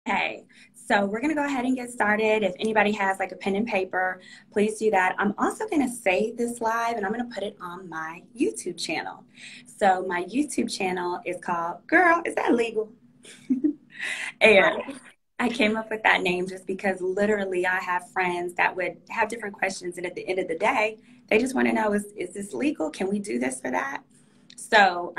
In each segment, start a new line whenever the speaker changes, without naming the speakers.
Okay, so we're going to go ahead and get started. If anybody has like a pen and paper, please do that. I'm also going to save this live and I'm going to put it on my YouTube channel. So my YouTube channel is called, girl, is that legal? And I came up with that name just because literally I have friends that would have different questions. And at the end of the day, they just want to know, is this legal? Can we do this for that? So,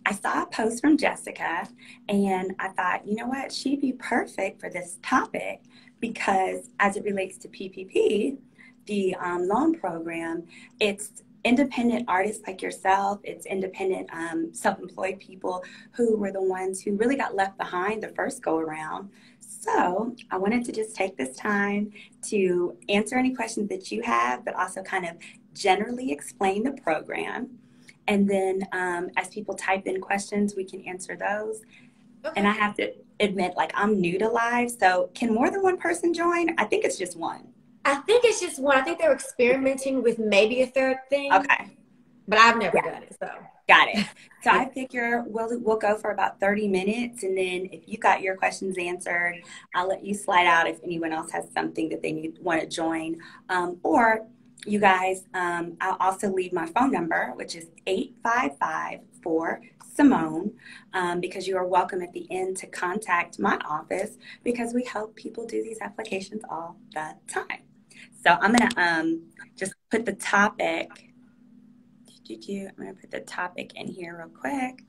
I saw a post from Jessica and I thought, you know what, she'd be perfect for this topic because as it relates to PPP, the loan program, it's independent artists like yourself, it's independent self-employed people who were the ones who really got left behind the first go around. So I wanted to just take this time to answer any questions that you have, but also kind of generally explain the program. And then as people type in questions, we can answer those. Okay. And I have to admit, like, I'm new to live. So can more than one person join? I think it's just one.
I think it's just one. I think they're experimenting with maybe a third thing.
Okay.
But I've never done it, so.
Got it. So I figure we'll go for about 30 minutes. And then if you got your questions answered, I'll let you slide out if anyone else has something that they want to join. Or you guys, I'll also leave my phone number, which is 855-4-SIMONE, because you are welcome at the end to contact my office because we help people do these applications all the time. So I'm going to just put the topic. I'm going to put the topic in here real quick.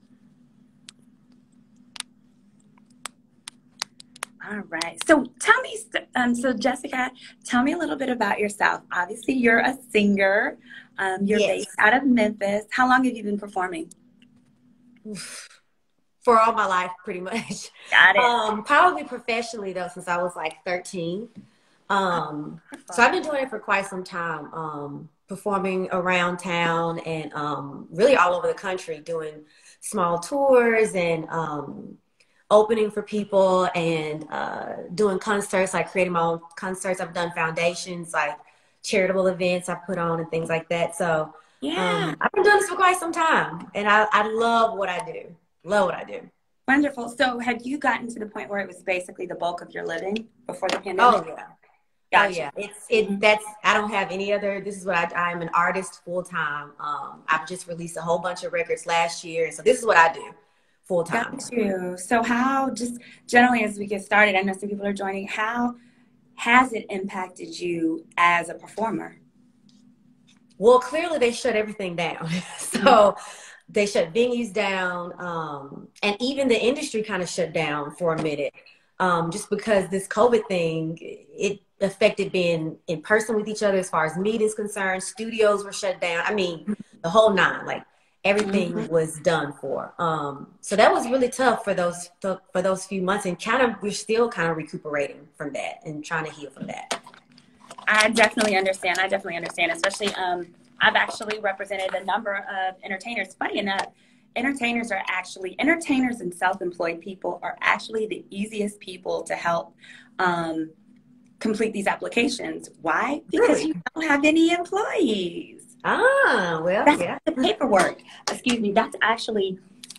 All right. So tell me, so Jessica, tell me a little bit about yourself. Obviously, you're a singer. You're based out of Memphis. How long have you been performing?
For all my life, pretty much.
Got it.
Probably professionally, though, since I was like 13. So I've been doing it for quite some time, performing around town and really all over the country, doing small tours and opening for people and doing concerts, like creating my own concerts. I've done foundations, like charitable events I put on and things like that. So yeah, I've been doing this for quite some time and I love what I do. Love what I do.
Wonderful. So have you gotten to the point where it was basically the bulk of your living before the pandemic?
Oh yeah.
Gotcha.
Oh yeah. That's, I don't have any other, this is what I'm an artist full time. I've just released a whole bunch of records last year. And so this is what I do. Full time.
Got you. So how, just generally as we get started, I know some people are joining, how has it impacted you as a performer?
Well, clearly they shut everything down. So they shut venues down, and even the industry kind of shut down for a minute, just because this COVID thing, it affected being in person with each other as far as meetings concerned. Studios were shut down. I mean, the whole nine, like everything was done for. So that was really tough for those few months, and we're still kind of recuperating from that and trying to heal from that.
I definitely understand. Especially, I've actually represented a number of entertainers. Funny enough, entertainers and self-employed people are actually the easiest people to help complete these applications. Why? Because you don't have any employees.
Ah, well,
that's the paperwork. Excuse me. That's actually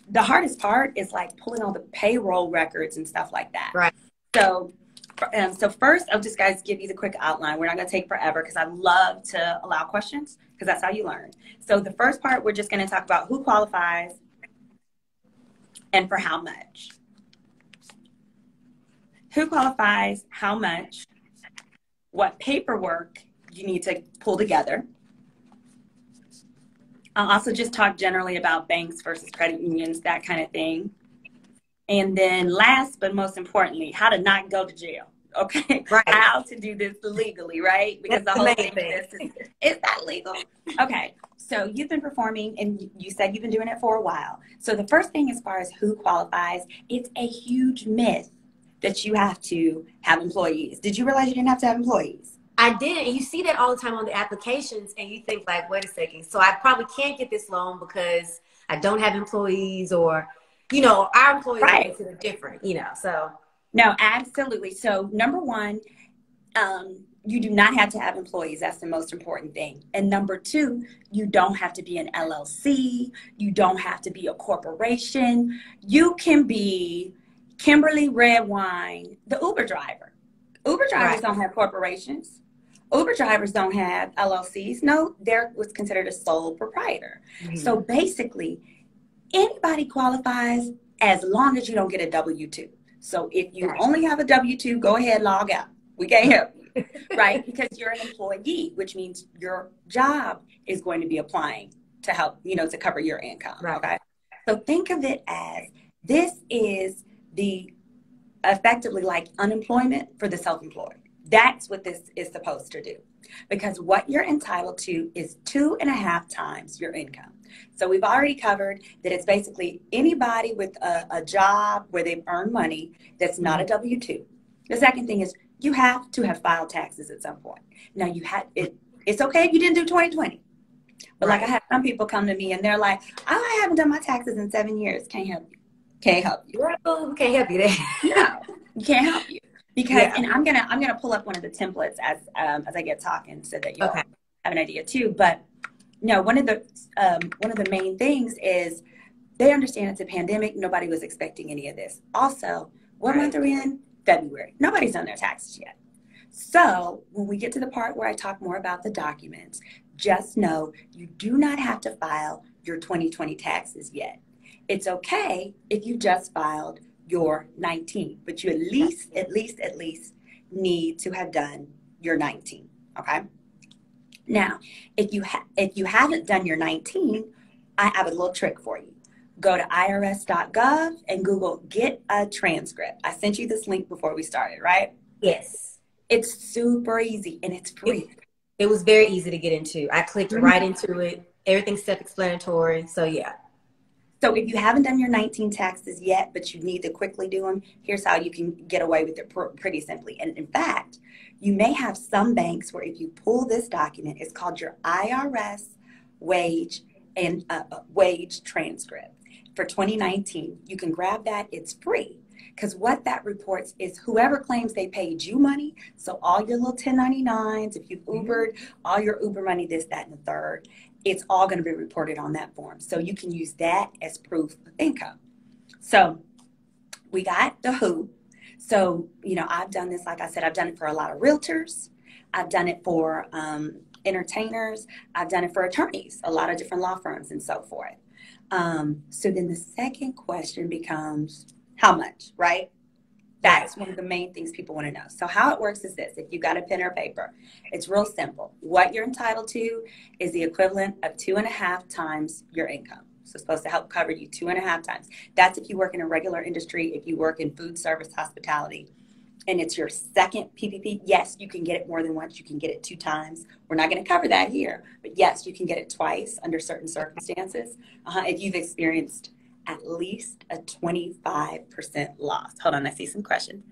the hardest part is like pulling all the payroll records and stuff like that.
Right.
So first, I'll just guys give you the quick outline. We're not going to take forever because I love to allow questions because that's how you learn. So the first part, we're just going to talk about who qualifies and for how much. Who qualifies, how much, what paperwork you need to pull together. I'll also just talk generally about banks versus credit unions, that kind of thing. And then last but most importantly, how to not go to jail. Okay.
Right.
How to do this legally, right? Because
that's
the whole thing of this is that legal? Okay. So you've been performing and you said you've been doing it for a while. So the first thing as far as who qualifies, it's a huge myth that you have to have employees. Did you realize you didn't have to have employees?
I didn't. And you see that all the time on the applications and you think like, wait a second. So I probably can't get this loan because I don't have employees or, you know, our employees are considered different, you know, so.
No, absolutely. So number one, you do not have to have employees. That's the most important thing. And number two, you don't have to be an LLC. You don't have to be a corporation. You can be Kimberly Red Wine, the Uber driver. Uber drivers
Right.
don't have corporations. Uber drivers don't have LLCs. No, they're what's considered a sole proprietor. So basically, anybody qualifies as long as you don't get a W-2. So if you only have a W-2, go ahead, log out. We can't help you, right? Because you're an employee, which means your job is going to be applying to help, to cover your income, okay? So think of it as this is the effectively like unemployment for the self-employed. That's what this is supposed to do. Because what you're entitled to is 2.5 times your income. So we've already covered that it's basically anybody with a job where they've earned money that's not a W-2. The second thing is you have to have filed taxes at some point. Now it's okay if you didn't do 2020. But like I have some people come to me and they're like, oh, I haven't done my taxes in 7 years. Can't help you. Can't help you.
Well, can't help you there.
No, you can't help you. Because and I'm gonna pull up one of the templates as I get talking so that you'll have an idea too. But no, one of the main things is they understand it's a pandemic. Nobody was expecting any of this. Also, what month are we in? February. Nobody's done their taxes yet. So when we get to the part where I talk more about the documents, just know you do not have to file your 2020 taxes yet. It's okay if you just filed your 19, but you at least need to have done your 19. Okay. Now, if you haven't done your 19, I have a little trick for you. Go to irs.gov and Google get a transcript. I sent you this link before we started, right?
Yes.
It's super easy and it's free.
It was very easy to get into. I clicked right into it. Everything's self-explanatory. So yeah.
So if you haven't done your 19 taxes yet, but you need to quickly do them, here's how you can get away with it pretty simply. And in fact, you may have some banks where if you pull this document, it's called your IRS wage transcript for 2019. You can grab that. It's free. Because what that reports is whoever claims they paid you money, so all your little 1099s, if you've Ubered, all your Uber money, this, that, and the third, it's all going to be reported on that form. So you can use that as proof of income. So we got the who. So, I've done this, like I said, I've done it for a lot of realtors. I've done it for entertainers. I've done it for attorneys, a lot of different law firms and so forth. So then the second question becomes, how much, right? That's one of the main things people want to know. So how it works is this. If you got a pen or paper, it's real simple. What you're entitled to is the equivalent of 2.5 times your income. So it's supposed to help cover you 2.5 times. That's if you work in a regular industry, if you work in food service, hospitality, and it's your second PPP, yes, you can get it more than once. You can get it 2 times. We're not going to cover that here. But yes, you can get it twice under certain circumstances. If you've experienced at least a 25% loss. Hold on, I see some questions.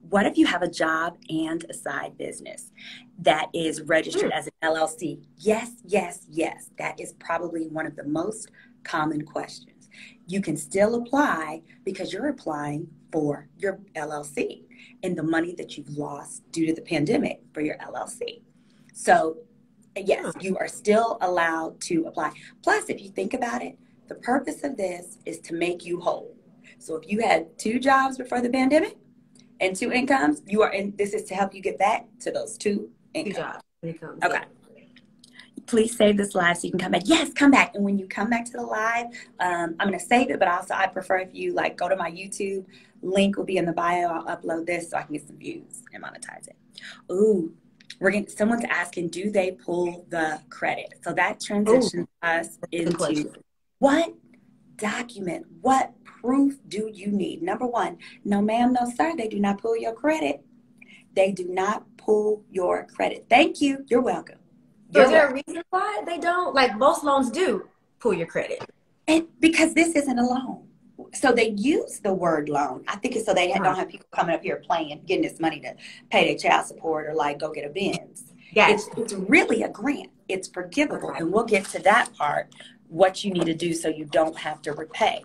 What if you have a job and a side business that is registered as an LLC? Yes, yes, yes. That is probably one of the most common questions. You can still apply because you're applying for your LLC and the money that you've lost due to the pandemic for your LLC. So yes, you are still allowed to apply. Plus, if you think about it, the purpose of this is to make you whole. So if you had 2 jobs before the pandemic and 2 incomes, this is to help you get back to those 2 incomes. Okay. Please save this live so you can come back. Yes, come back. And when you come back to the live, I'm going to save it, but also I prefer if you go to my YouTube, link will be in the bio. I'll upload this so I can get some views and monetize it. Ooh. Someone's asking, do they pull the credit? So that transitions us into what document, what proof do you need? Number one, no ma'am, no sir, they do not pull your credit. They do not pull your credit. Thank you. You're welcome.
Is there a reason why they don't? Like most loans do pull your credit.
And because this isn't a loan. So they use the word loan. I think it's so they don't have people coming up here playing, getting this money to pay their child support or go get a Benz. Yes. It's really a grant. It's forgivable. And we'll get to that part, what you need to do so you don't have to repay.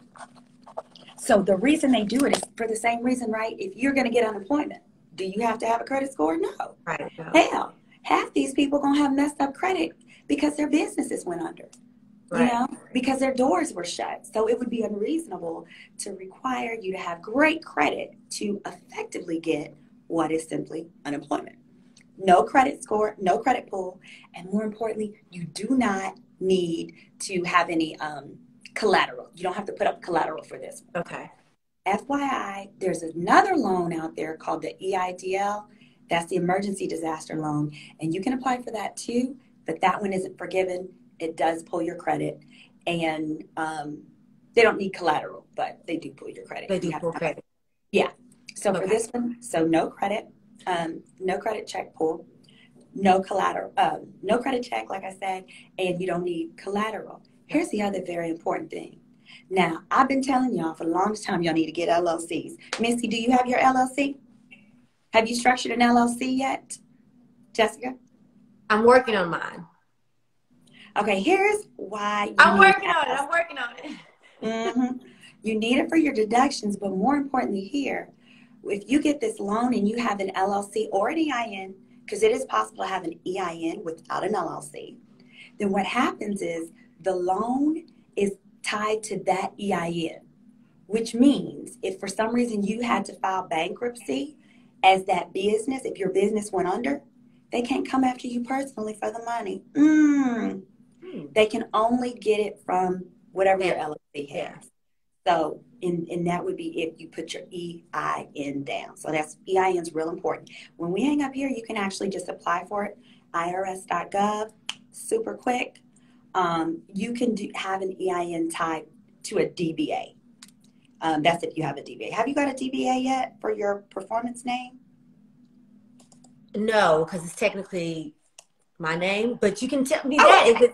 So the reason they do it is for the same reason, right? If you're going to get unemployment, do you have to have a credit score? No.
Right. No.
Hell, half these people going to have messed up credit because their businesses went under. you know, because their doors were shut. So it would be unreasonable to require you to have great credit to effectively get what is simply unemployment. No credit score, no credit pull, and more importantly, you do not need to have any collateral. You don't have to put up collateral for this.
Okay.
FYI, there's another loan out there called the EIDL. That's the emergency disaster loan, and you can apply for that too, but that one isn't forgiven. It does pull your credit, and they don't need collateral, but they do pull your credit.
They do pull credit.
Yeah. So for this one, so no credit check pull, no collateral, no credit check, like I said, and you don't need collateral. Here's the other very important thing. Now, I've been telling y'all for the longest time y'all need to get LLCs. Missy, do you have your LLC? Have you structured an LLC yet? Jessica?
I'm working on mine.
Okay, here's why
I'm working on it.
Mm-hmm. You need it for your deductions, but more importantly here, if you get this loan and you have an LLC or an EIN, because it is possible to have an EIN without an LLC, then what happens is the loan is tied to that EIN, which means if for some reason you had to file bankruptcy as that business, if your business went under, they can't come after you personally for the money. They can only get it from whatever your LLC has. So, and that would be if you put your EIN down. So that's EIN's real important. When we hang up here, you can actually just apply for it. IRS.gov, super quick. You can have an EIN tied to a DBA. That's if you have a DBA. Have you got a DBA yet for your performance name?
No, because it's technically my name, but you can tell me that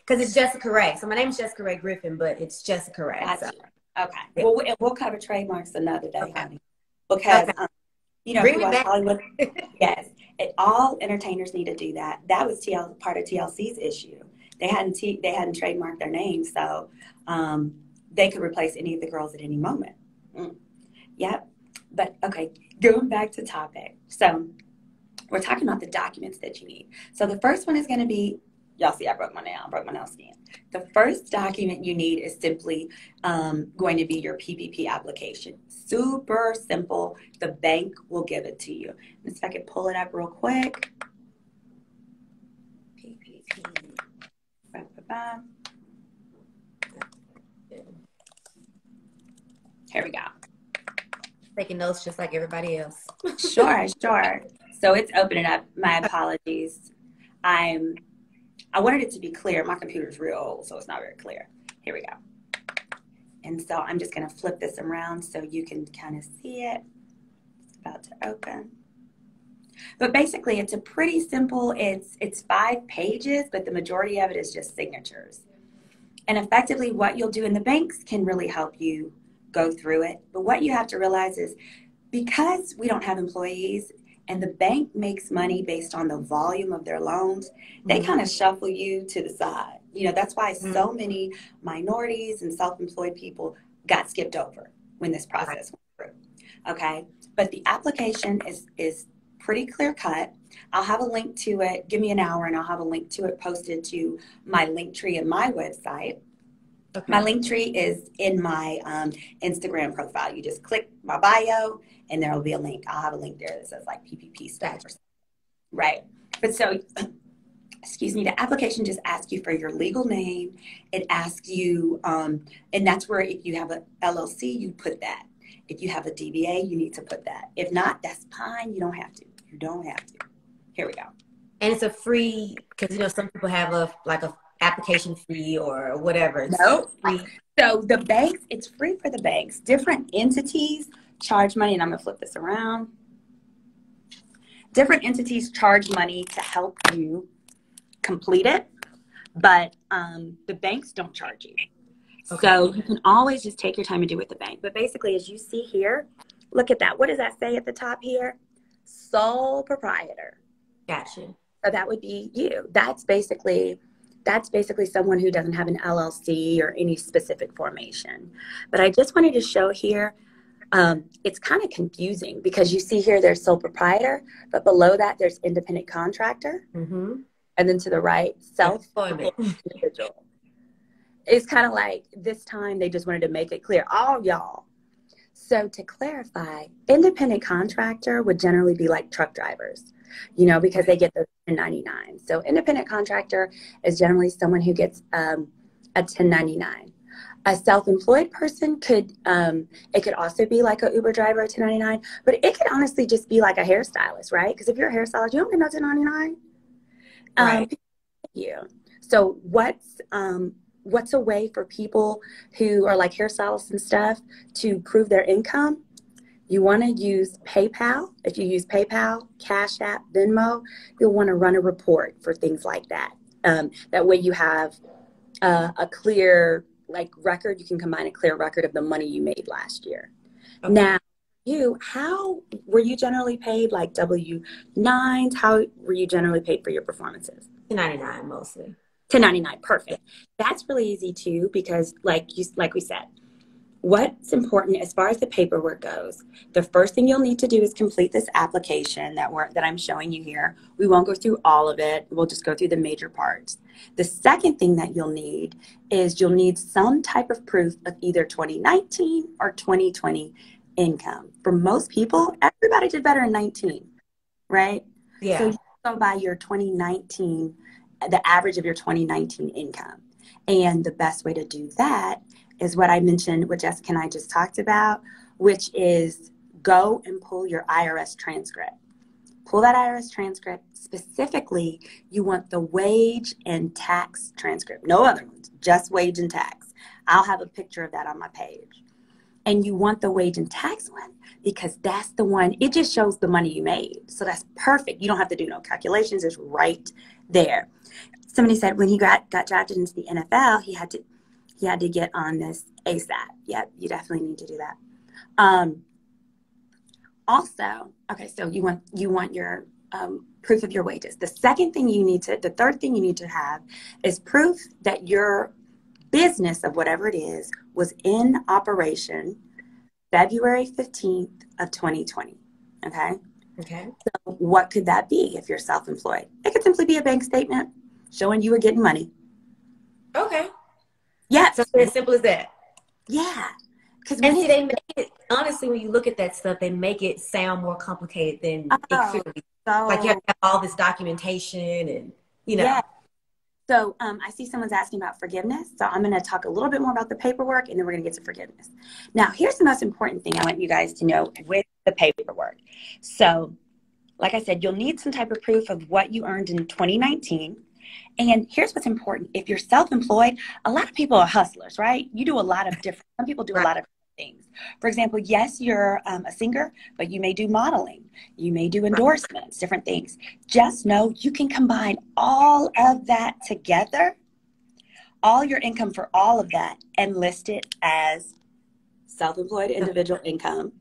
because it's Jessica Ray. So my name is Jessica Ray Griffin, but it's Jessica Ray.
Gotcha.
So.
Okay. Well, we'll cover trademarks another day, honey. Because, you know,
bring me back.
Hollywood, yes, all entertainers need to do that. That was part of TLC's issue. They hadn't trademarked their name, so they could replace any of the girls at any moment. Yep. But, okay, going back to topic. So we're talking about the documents that you need. So the first one is going to be, y'all see I broke my nail skin. The first document you need is simply going to be your PPP application. Super simple. The bank will give it to you. Let's see if I can pull it up real quick. PPP. Here we go.
Taking notes just like everybody else.
Sure. So it's opening up. My apologies. I wanted it to be clear. My computer's real old, so it's not very clear. Here we go. And so I'm just going to flip this around so you can kind of see it. It's about to open. But basically, it's a pretty simple, it's 5 pages, but the majority of it is just signatures. And effectively, what you'll do, and the banks can really help you go through it. But what you have to realize is because we don't have employees, and the bank makes money based on the volume of their loans, they kind of shuffle you to the side. You know, that's why so many minorities and self-employed people got skipped over when this process went through. Okay, but the application is pretty clear cut. I'll have a link to it. Give me an hour and I'll have a link to it posted to my link tree and my website. Okay. My link tree is in my Instagram profile. You just click my bio and there will be a link. I'll have a link there that says like PPP stuff or something. Right. But so, excuse me, the application just asks you for your legal name. It asks you, and that's where if you have a LLC, you put that. If you have a DBA, you need to put that. If not, that's fine. You don't have to. You don't have to. Here we go.
And it's a free, because, you know, some people have a application fee or whatever.
No. Free. So the banks, it's free for the banks. Different entities charge money, and I'm going to flip this around. Different entities charge money to help you complete it, but the banks don't charge you. Okay. So you can always just take your time and do it with the bank. But basically, as you see here, look at that. What does that say at the top here? Sole proprietor.
Gotcha.
So that would be you. That's basically someone who doesn't have an LLC or any specific formation. But I just wanted to show here, it's kind of confusing because you see here there's sole proprietor, but below that there's independent contractor. And then to the right, self-employed individual. it's kind of like this time they just wanted to make it clear, all y'all. So to clarify, independent contractor would generally be like truck drivers, you know, because they get the 1099. So independent contractor is generally someone who gets a 1099. A self-employed person could, it could also be like a Uber driver, a 1099, but it could honestly just be like a hairstylist, right? Because if you're a hairstylist, you don't get no 1099.
Right.
You. So what's a way for people who are like hairstylists and stuff to prove their income? You want to use PayPal. If you use PayPal, Cash App, Venmo, you'll want to run a report for things like that. That way you have a clear like record. You can combine a clear record of the money you made last year. Okay. Now, how were you generally paid? Like W-9s? How were you generally paid for your performances?
1099 mostly.
1099, perfect. That's really easy too, because like we said, what's important as far as the paperwork goes, the first thing you'll need to do is complete this application that I'm showing you here. We won't go through all of it. We'll just go through the major parts. The second thing that you'll need is you'll need some type of proof of either 2019 or 2020 income. For most people, everybody did better in 19, right?
Yeah.
So you go by your 2019, the average of your 2019 income. And the best way to do that is what I mentioned, what Jessica and I just talked about, which is go and pull your IRS transcript. Pull that IRS transcript. Specifically, you want the wage and tax transcript. No other ones, just wage and tax. I'll have a picture of that on my page. And you want the wage and tax one because that's the one, it just shows the money you made. So that's perfect. You don't have to do no calculations. It's right there. Somebody said when he got drafted into the NFL, he had to get on this ASAP. Yep, you definitely need to do that. Also, okay, so you want your proof of your wages. The third thing you need to have is proof that your business of whatever it is was in operation February 15th of 2020. Okay.
Okay.
So what could that be if you're self-employed? It could simply be a bank statement showing you were getting money.
Okay.
Yeah.
So as simple as that.
Yeah.
And see, they make it, honestly, when you look at that stuff, they make it sound more complicated than it clearly is. Like you have to have all this documentation and, you know.
Yeah. So I see someone's asking about forgiveness. So I'm going to talk a little bit more about the paperwork, and then we're going to get to forgiveness. Now, here's the most important thing I want you guys to know with the paperwork. So like I said, you'll need some type of proof of what you earned in 2019. And here's what's important. If you're self-employed, a lot of people are hustlers, right? You do a lot of different, some people do a lot of things. For example, yes, you're a singer, but you may do modeling. You may do endorsements, different things. Just know you can combine all of that together, all your income for all of that, and list it as self-employed individual income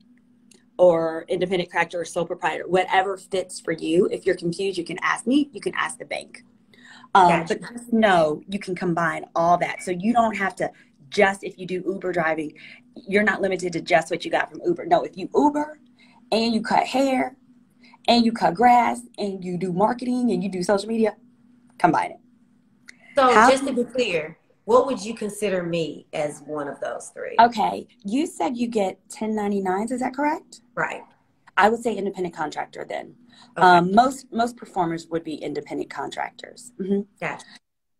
or independent contractor or sole proprietor, whatever fits for you. If you're confused, you can ask me, you can ask the bank.
Gotcha.
But just know you can combine all that. So you don't have to just, if you do Uber driving, you're not limited to just what you got from Uber. No, if you Uber and you cut hair and you cut grass and you do marketing and you do social media, combine it.
So just to be clear, what would you consider me as one of those three?
Okay. You said you get 1099s. Is that correct?
Right.
I would say independent contractor then.
Okay.
Most performers would be independent contractors. Mm-hmm.
Gotcha.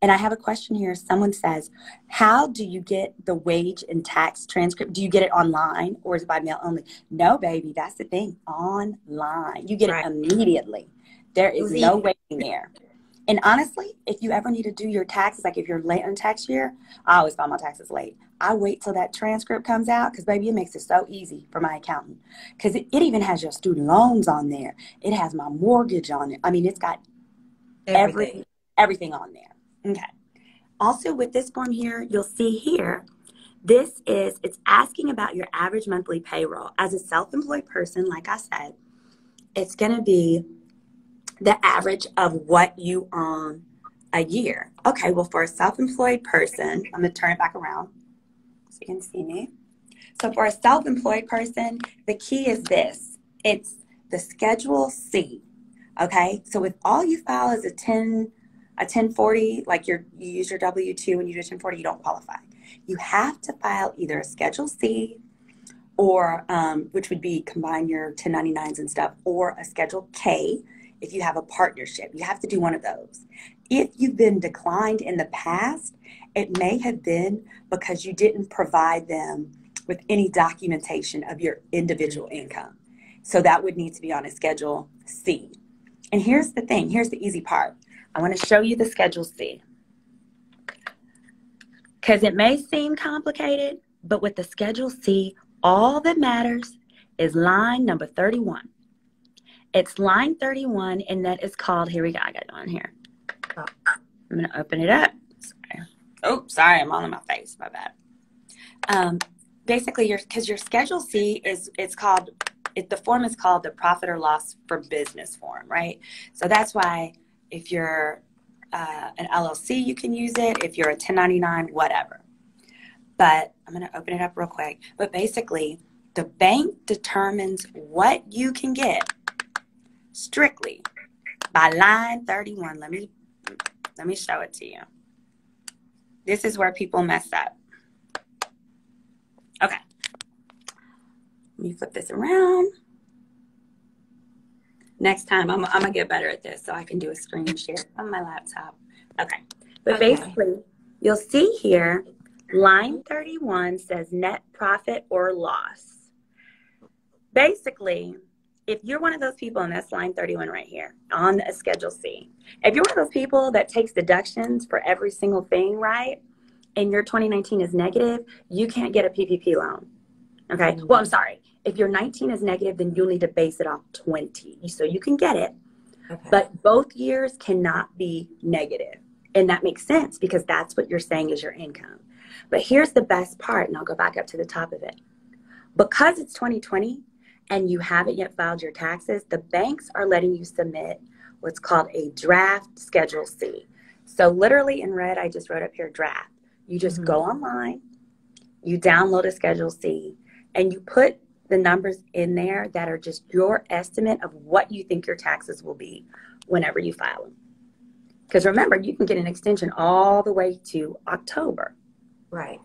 And I have a question here. Someone says, how do you get the wage and tax transcript? Do you get it online or is it by mail only? No, baby, that's the thing. Online. You get it immediately. There is no waiting there. And honestly, if you ever need to do your taxes, like if you're late on tax year, I always file my taxes late. I wait till that transcript comes out because, baby, it makes it so easy for my accountant. Because it even has your student loans on there. It has my mortgage on it. I mean, it's got everything on there. Okay. Also, with this form here, you'll see here, it's asking about your average monthly payroll. As a self-employed person, like I said, it's going to be the average of what you earn a year. Okay, well, for a self-employed person, I'm going to turn it back around so you can see me. So for a self-employed person, the key is this. It's the Schedule C. Okay, so if all you file is a a 1040, like you use your W-2 and you do a 1040, you don't qualify. You have to file either a Schedule C, or which would be combine your 1099s and stuff, or a Schedule K if you have a partnership. You have to do one of those. If you've been declined in the past, it may have been because you didn't provide them with any documentation of your individual income. So that would need to be on a Schedule C. And here's the thing, here's the easy part. I want to show you the Schedule C. Because it may seem complicated, but with the Schedule C, all that matters is line number 31. It's line 31, and that is called, here we go, I got it on here. I'm going to open it up. Sorry. Oh, sorry, I'm all in my face, my bad. Basically, because your Schedule C the form is called the profit or loss for business form, right? So that's why if you're an LLC, you can use it. If you're a 1099, whatever. But I'm going to open it up real quick. But basically, the bank determines what you can get strictly by line 31. Let me show it to you. This is where people mess up. Okay. Let me flip this around. Next time, I'm going to get better at this so I can do a screen share on my laptop. Okay. But basically, you'll see here, line 31 says net profit or loss. Basically, if you're one of those people, and that's line 31 right here on a Schedule C, if you're one of those people that takes deductions for every single thing, right, and your 2019 is negative, you can't get a PPP loan. Okay. Well, I'm sorry. If your 19 is negative, then you'll need to base it off 20. So you can get it, but both years cannot be negative. And that makes sense because that's what you're saying is your income. But here's the best part, and I'll go back up to the top of it. Because it's 2020 and you haven't yet filed your taxes, the banks are letting you submit what's called a draft Schedule C. So literally in red, I just wrote up here draft. You just go online, you download a Schedule C, and you put the numbers in there that are just your estimate of what you think your taxes will be whenever you file them. Because remember, you can get an extension all the way to October.
Right.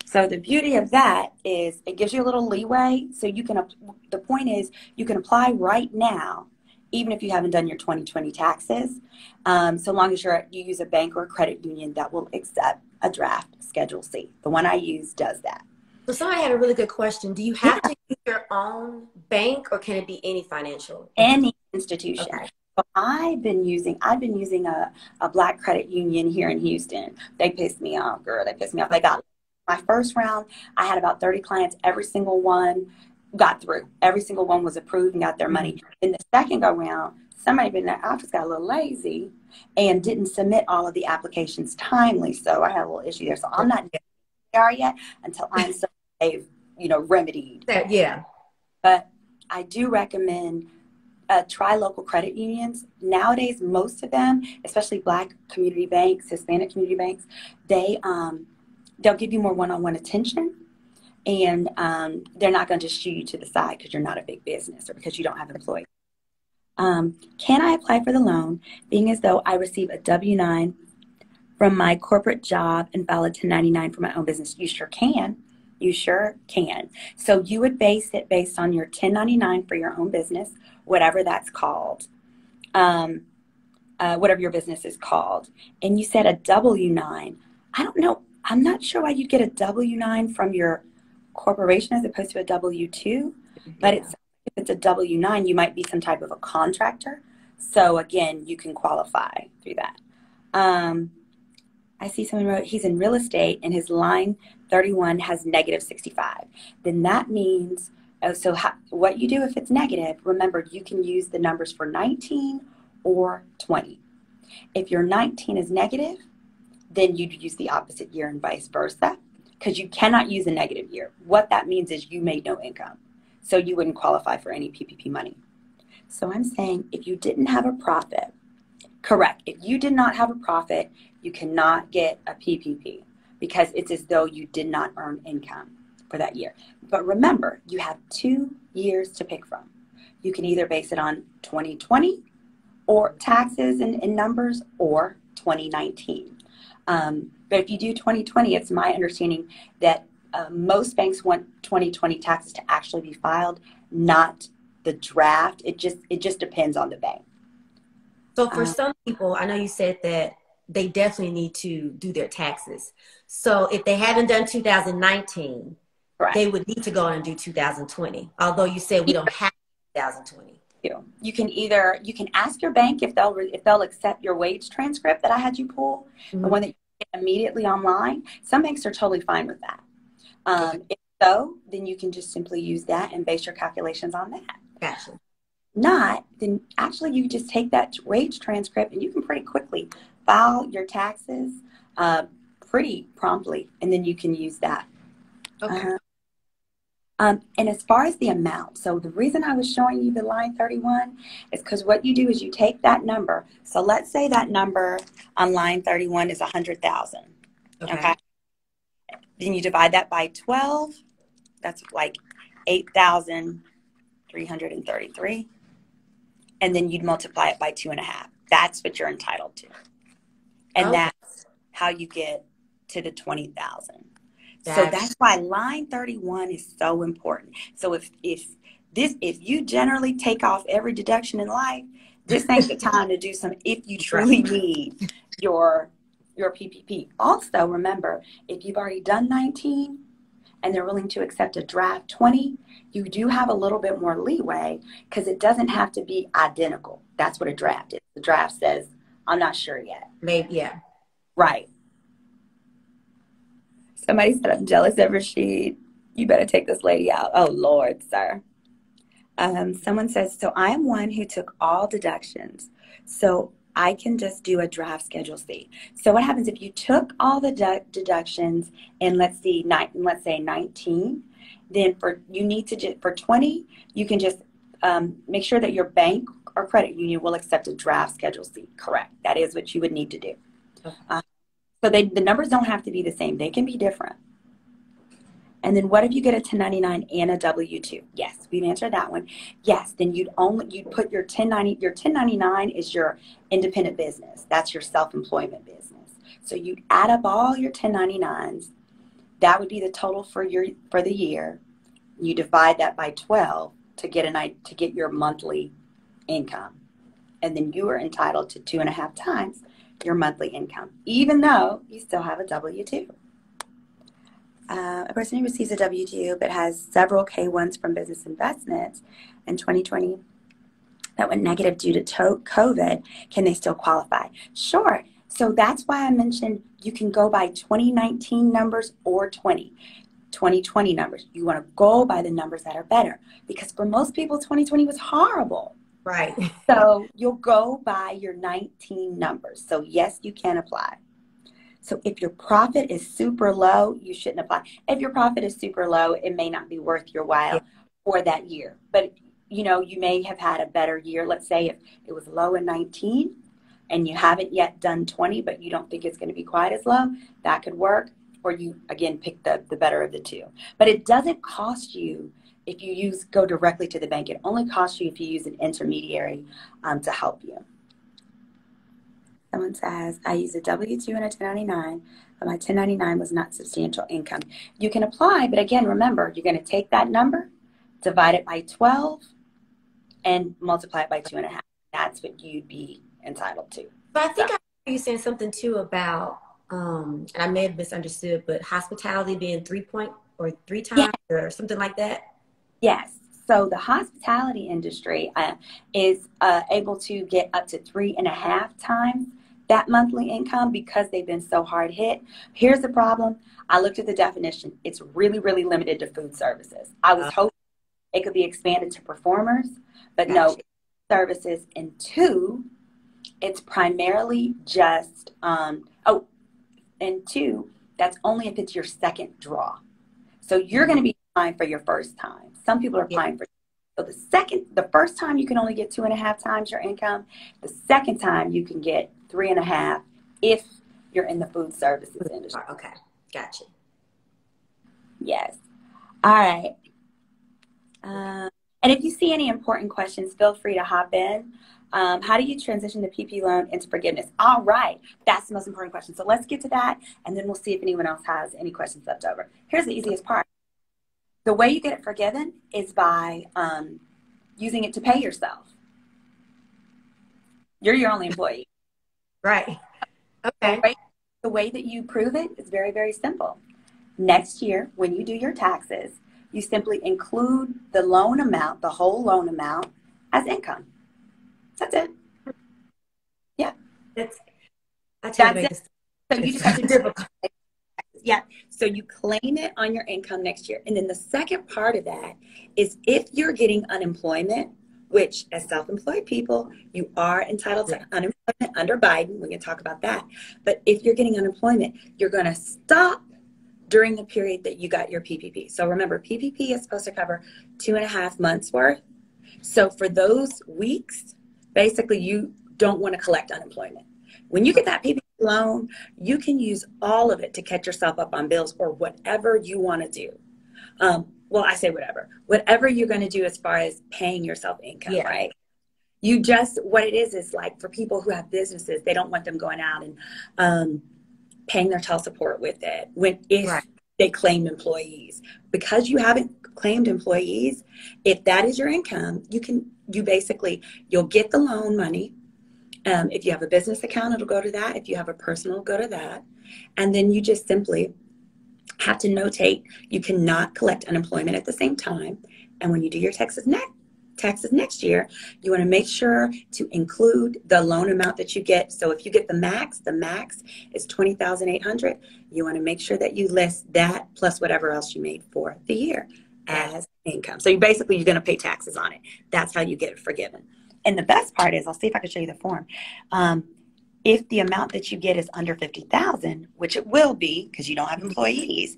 So the beauty of that is it gives you a little leeway. So you can, the point is you can apply right now, even if you haven't done your 2020 taxes, so long as you use a bank or a credit union that will accept a draft Schedule C. The one I use does that.
So somebody had a really good question. Do you have to use your own bank, or can it be any financial?
Any institution.
Okay.
So I've been using a black credit union here in Houston. They pissed me off, girl. They pissed me off. They got my first round. I had about 30 clients. Every single one got through. Every single one was approved and got their money. In the second go round, somebody in their office got a little lazy and didn't submit all of the applications timely. So I had a little issue there. So I'm not there yet until I'm so remedied.
Yeah.
But I do recommend try local credit unions. Nowadays, most of them, especially Black community banks, Hispanic community banks, they'll give you more one-on-one attention, and they're not going to just shoo you to the side because you're not a big business or because you don't have employees. Can I apply for the loan, being as though I receive a W-9 from my corporate job and file a 1099 for my own business? You sure can. You sure can. So you would base it based on your 1099 for your own business, whatever that's called, whatever your business is called. And you said a W-9. I don't know. I'm not sure why you get a W-9 from your corporation as opposed to a W-2, but if it's a W-9, you might be some type of a contractor. So again, you can qualify through that. I see someone wrote he's in real estate and his line 31 has -65. Then that means, what you do if it's negative, remember you can use the numbers for 19 or 20. If your 19 is negative, then you'd use the opposite year and vice versa, because you cannot use a negative year. What that means is you made no income. So you wouldn't qualify for any PPP money. So I'm saying if you didn't have a profit, correct, if you did not have a profit, you cannot get a PPP because it's as though you did not earn income for that year. But remember, you have 2 years to pick from. You can either base it on 2020 or taxes and numbers, or 2019. But if you do 2020, it's my understanding that most banks want 2020 taxes to actually be filed, not the draft. It just depends on the bank.
So for some people, I know you said that they definitely need to do their taxes. So if they haven't done 2019,
correct,
they would need to go and do 2020. Although you said we don't have 2020.
You can ask your bank if they'll accept your wage transcript that I had you pull, the one that you get immediately online. Some banks are totally fine with that. If so, then you can just simply use that and base your calculations on that.
Gotcha.
Not, then actually you just take that wage transcript and you can pretty quickly file your taxes pretty promptly, and then you can use that.
Okay.
And as far as the amount, so the reason I was showing you the line 31 is because what you do is you take that number. So let's say that number on line 31 is 100,000. Okay. Then you divide that by 12. That's like 8,333. And then you'd multiply it by 2.5. That's what you're entitled to. And that's how you get to the 20,000. So that's why line 31 is so important. So if you generally take off every deduction in life, this ain't the time to do some if you truly need your PPP. Also, remember, if you've already done 19 and they're willing to accept a draft 20, you do have a little bit more leeway because it doesn't have to be identical. That's what a draft is. The draft says, I'm not sure yet.
Maybe, yeah.
Right. Somebody said, I'm jealous of Rashid. You better take this lady out. Oh, Lord, sir. Someone says, so I am one who took all deductions. So I can just do a draft Schedule C. So what happens if you took all the deductions in, let's say 19, then for 20, you can just make sure that your bank or credit union will accept a draft Schedule C. Correct. That is what you would need to do. So the numbers don't have to be the same. They can be different. And then what if you get a 1099 and a W-2? Yes, we've answered that one. Yes, then you'd put your 1099 is your independent business. That's your self-employment business. So you'd add up all your 1099s. That would be the total for the year. You divide that by 12 to get your monthly income. And then you are entitled to 2.5 times your monthly income, even though you still have a W-2. A person who receives a W-2 but has several K-1s from business investments in 2020 that went negative due to COVID, can they still qualify? Sure. So that's why I mentioned you can go by 2019 numbers or 2020 numbers. You want to go by the numbers that are better, because for most people, 2020 was horrible.
Right.
So you'll go by your 19 numbers. So yes, you can apply. So if your profit is super low, you shouldn't apply. If your profit is super low, it may not be worth your while for that year. But you may have had a better year. Let's say if it was low in 19 and you haven't yet done 20, but you don't think it's going to be quite as low, that could work. Or you, again, pick the better of the two. But it doesn't cost you if you go directly to the bank. It only costs you if you use an intermediary to help you. Someone says, I use a W-2 and a 1099, but my 1099 was not substantial income. You can apply, but again, remember, you're going to take that number, divide it by 12, and multiply it by 2.5. That's what you'd be entitled to.
But I think I heard you saying something too about, and I may have misunderstood, but hospitality being 3 times or something like that.
Yes. So the hospitality industry is able to get up to 3.5 times that monthly income because they've been so hard hit. Here's the problem. I looked at the definition. It's really, really limited to food services. I was hoping it could be expanded to performers, but no, services. And 2, it's primarily just, and 2, that's only if it's your second draw. So you're going to be applying for your first time. Some people are applying for. So the first time you can only get 2.5 times your income. The second time you can get 3.5 if you're in the food services industry.
Okay, gotcha.
Yes. All right. And if you see any important questions, feel free to hop in. How do you transition the PP loan into forgiveness? All right, that's the most important question. So let's get to that, and then we'll see if anyone else has any questions left over. Here's the easiest part. The way you get it forgiven is by using it to pay yourself. You're your only employee.
Right. Okay.
The way that you prove it is very, very simple. Next year, when you do your taxes, you simply include the loan amount, the whole loan amount, as income. That's it. Yeah.
That's it.
So you just have to difficult. Yeah. So you claim it on your income next year. And then the second part of that is if you're getting unemployment, which as self-employed people, you are entitled to unemployment under Biden. We can talk about that. But if you're getting unemployment, you're going to stop during the period that you got your PPP. So remember, PPP is supposed to cover 2.5 months worth. So for those weeks, basically you don't want to collect unemployment. When you get that PPP loan, you can use all of it to catch yourself up on bills or whatever you want to do. Well, I say whatever you're going to do as far as paying yourself income, right? You just, what it is like for people who have businesses, they don't want them going out and paying their child support with it if they claim employees. Because you haven't claimed employees, if that is your income, you'll get the loan money. If you have a business account, it'll go to that. If you have a personal, it'll go to that. And then you just simply have to notate you cannot collect unemployment at the same time. And when you do your taxes next year, you want to make sure to include the loan amount that you get. So if you get the max is $20,800. You want to make sure that you list that plus whatever else you made for the year as income. So you're going to pay taxes on it. That's how you get it forgiven. And the best part is, I'll see if I can show you the form. If the amount that you get is under $50,000, which it will be because you don't have employees,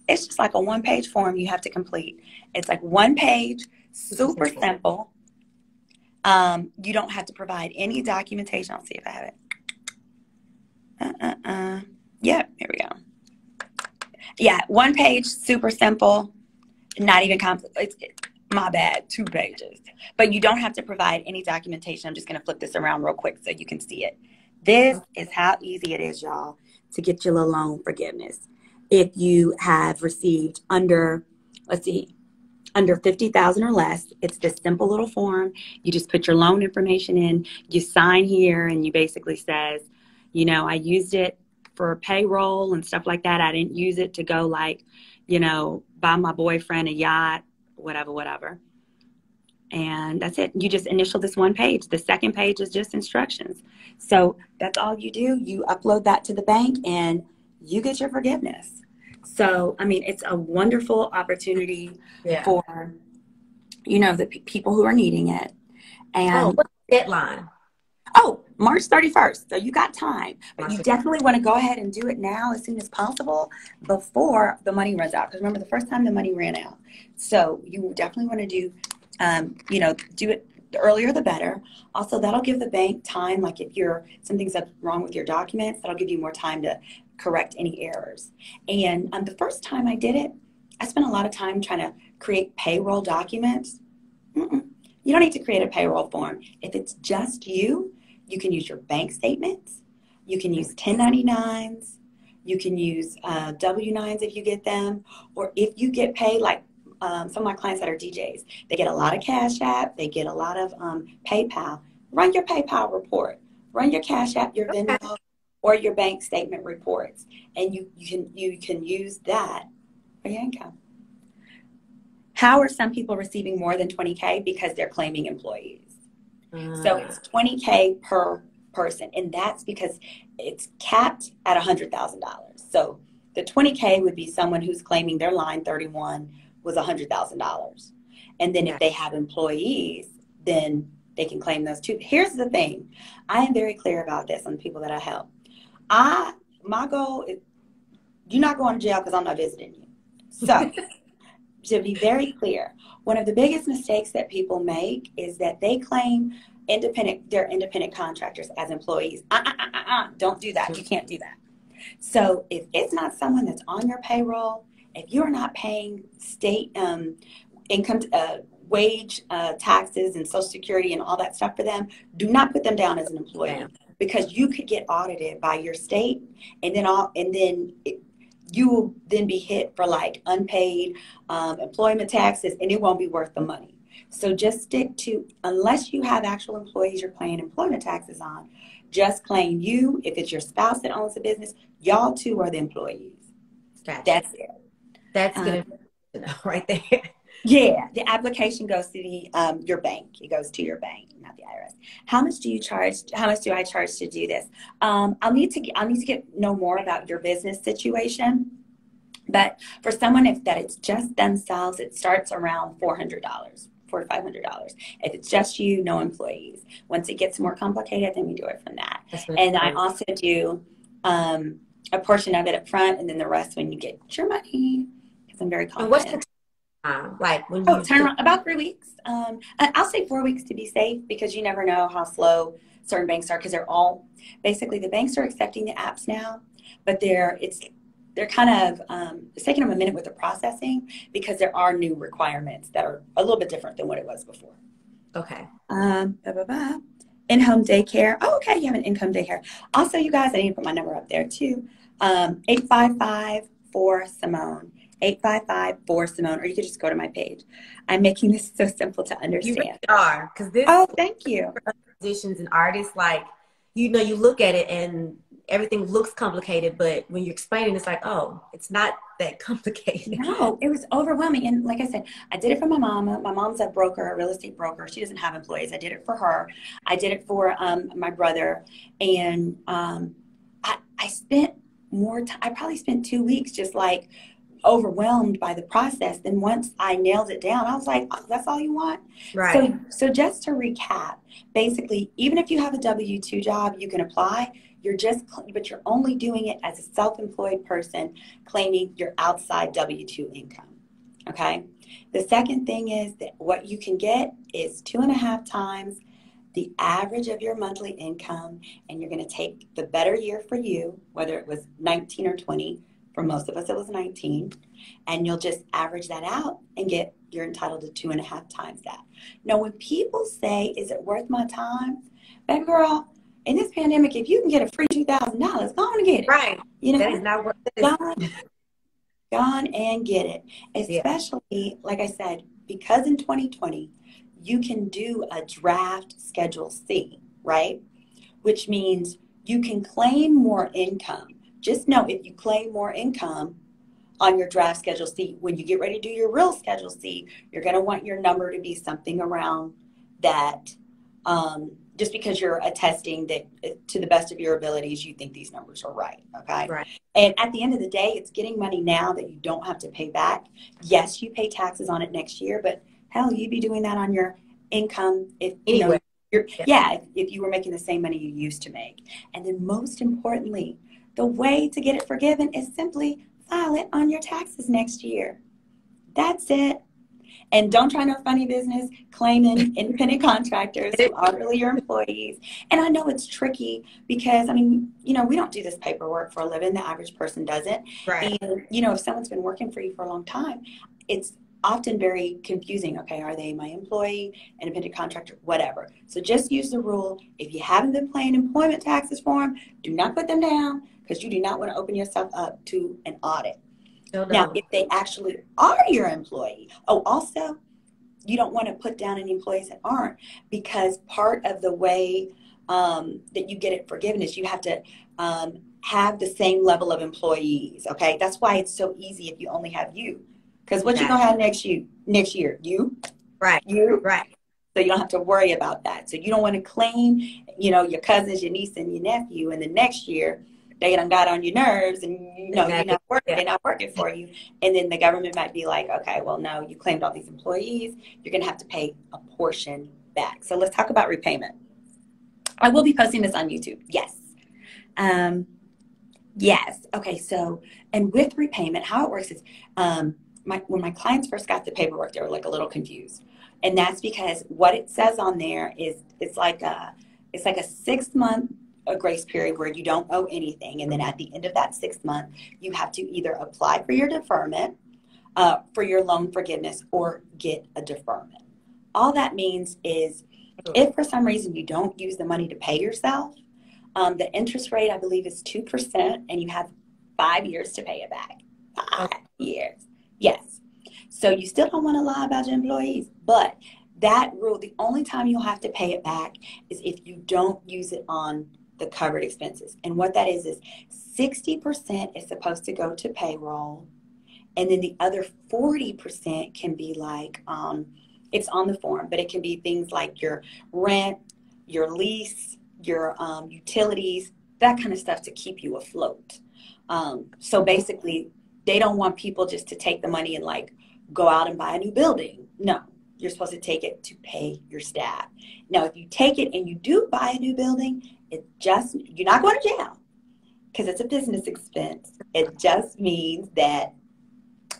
it's just like a one-page form you have to complete. It's like one page, super simple. You don't have to provide any documentation. I'll see if I have it. Yep, here we go. Yeah, one page, super simple, not even complicated. My bad, 2 pages. But you don't have to provide any documentation. I'm just going to flip this around real quick so you can see it. This is how easy it is, y'all, to get your loan forgiveness. If you have received under 50,000 or less, it's this simple little form. You just put your loan information in, you sign here, and you basically says, I used it for payroll and stuff like that. I didn't use it to go buy my boyfriend a yacht, whatever. And that's it. You just initial this one page. The second page is just instructions. So that's all you do. You upload that to the bank and you get your forgiveness. So, it's a wonderful opportunity for, the people who are needing it. And
what's the deadline?
March 31st. So you got time. But you definitely want to go ahead and do it now as soon as possible before the money runs out. Because remember, the first time the money ran out. So you definitely want to do it the earlier the better. Also, that'll give the bank time, like if something's wrong with your documents, that'll give you more time to correct any errors. And the first time I did it, I spent a lot of time trying to create payroll documents. You don't need to create a payroll form. If it's just you can use your bank statements. You can use 1099s. You can use W-9s if you get them. Or if you get paid, like some of my clients that are DJs, they get a lot of Cash App. They get a lot of PayPal. Run your PayPal report. Run your Cash App, your Venmo, or your bank statement reports. And you can use that for your income. How are some people receiving more than $20K? Because they're claiming employees. So it's $20K per person. And that's because it's capped at $100,000. So the $20K would be someone who's claiming their line 31 was $100,000. And then if they have employees, then they can claim those too. Here's the thing. I am very clear about this on the people that I help. My goal is you're not going to jail because I'm not visiting you. So to be very clear, one of the biggest mistakes that people make is that they claim they're independent contractors as employees. Don't do that. You can't do that. So if it's not someone that's on your payroll, if you're not paying state income, wage taxes and Social Security and all that stuff for them, do not put them down as an employee, because you could get audited by your state, and then you will then be hit for like unpaid employment taxes, and it won't be worth the money. So just stick to, unless you have actual employees you're paying employment taxes on, just claim you. If it's your spouse that owns the business, y'all two are the employees.
Gotcha.
That's it.
That's good to know right there.
Yeah, the application goes to your bank. It goes to your bank, not the IRS. How much do you charge? How much do I charge to do this? I'll need to know more about your business situation. But for someone that it's just themselves, it starts around $400, $400 to $500. If it's just you, no employees. Once it gets more complicated, then we do it from that. And I also do a portion of it up front, and then the rest when you get your money, because I'm very confident.
And what's the time? Like when you
turn around, about 3 weeks. I'll say 4 weeks to be safe, because you never know how slow certain banks are, because they're all basically, the banks are accepting the apps now, but they're kind of it's taking them a minute with the processing, because there are new requirements that are a little bit different than what it was before.
Okay.
In-home daycare. Oh, okay, you have an in-home daycare. Also, you guys, I need to put my number up there too. 855-4-SIMONE. 855-4-SIMONE, or you could just go to my page. I'm making this so simple to understand.
You really are, because this.
Oh, thank you.
Musicians and artists, like, you look at it and everything looks complicated, but when you're explaining, it's like, oh, it's not that complicated.
No, it was overwhelming. And like I said, I did it for my mama. My mom's a broker, a real estate broker. She doesn't have employees. I did it for her. I did it for my brother. And I spent more time. I probably spent 2 weeks just like overwhelmed by the process. Then once I nailed it down, I was like, oh, that's all you want?
Right.
So just to recap, basically, even if you have a W-2 job, you can apply. But you're only doing it as a self-employed person claiming your outside W-2 income. Okay. The second thing is that what you can get is 2.5 times the average of your monthly income, and you're going to take the better year for you, whether it was 19 or 20. For most of us, it was 19, and you'll just average that out and you're entitled to 2.5 times that. Now, when people say, "Is it worth my time?" Baby girl, in this pandemic, if you can get a free $2,000, go on and get it.
Right. That is not worth it.
Go on and get it. Especially, like I said, because in 2020, you can do a draft Schedule C, right? Which means you can claim more income. Just know, if you claim more income on your draft Schedule C, when you get ready to do your real Schedule C, you're going to want your number to be something around that, just because you're attesting that to the best of your abilities, you think these numbers are right, okay?
Right.
And at the end of the day, it's getting money now that you don't have to pay back. Yes, you pay taxes on it next year, but hell, you'd be doing that on your income if
anyway.
If you were making the same money you used to make. And then most importantly, the way to get it forgiven is simply file it on your taxes next year. That's it. And don't try no funny business claiming independent contractors who are really your employees. And I know it's tricky because, I mean, we don't do this paperwork for a living. The average person doesn't.
Right.
And, if someone's been working for you for a long time, it's often very confusing. Okay, are they my employee, independent contractor, whatever. So just use the rule. If you haven't been paying employment taxes for them, do not put them down, because you do not want to open yourself up to an audit.
No.
Now, if they actually are your employee, also, you don't want to put down any employees that aren't, because part of the way that you get it forgiven is you have to have the same level of employees, okay? That's why it's so easy if you only have you. Because what you going to have next year? You?
Right.
You?
Right.
So you don't have to worry about that. So you don't want to claim, your cousins, your niece, and your nephew, and the next year they done got on your nerves, and
Exactly.
they're not working for you. And then the government might be like, okay, well, no, you claimed all these employees. You're going to have to pay a portion back. So let's talk about repayment. I will be posting this on YouTube. Yes. Yes. Okay. So, and with repayment, how it works is, when my clients first got the paperwork, they were like a little confused. And that's because what it says on there is it's like a 6-month grace period where you don't owe anything. And then at the end of that 6th month, you have to either apply for your deferment, for your loan forgiveness, or get a deferment. All that means is if for some reason you don't use the money to pay yourself, the interest rate, I believe, is 2%, and you have 5 years to pay it back. 5 years. Yes. So you still don't want to lie about your employees, but that rule, the only time you'll have to pay it back is if you don't use it on the covered expenses. And what that is 60% is supposed to go to payroll, and then the other 40% can be like, it's on the form, but it can be things like your rent, your lease, your utilities, that kind of stuff to keep you afloat. So basically, they don't want people just to take the money and like go out and buy a new building. No, you're supposed to take it to pay your staff. Now, if you take it and you do buy a new building, you're not going to jail because it's a business expense. It just means that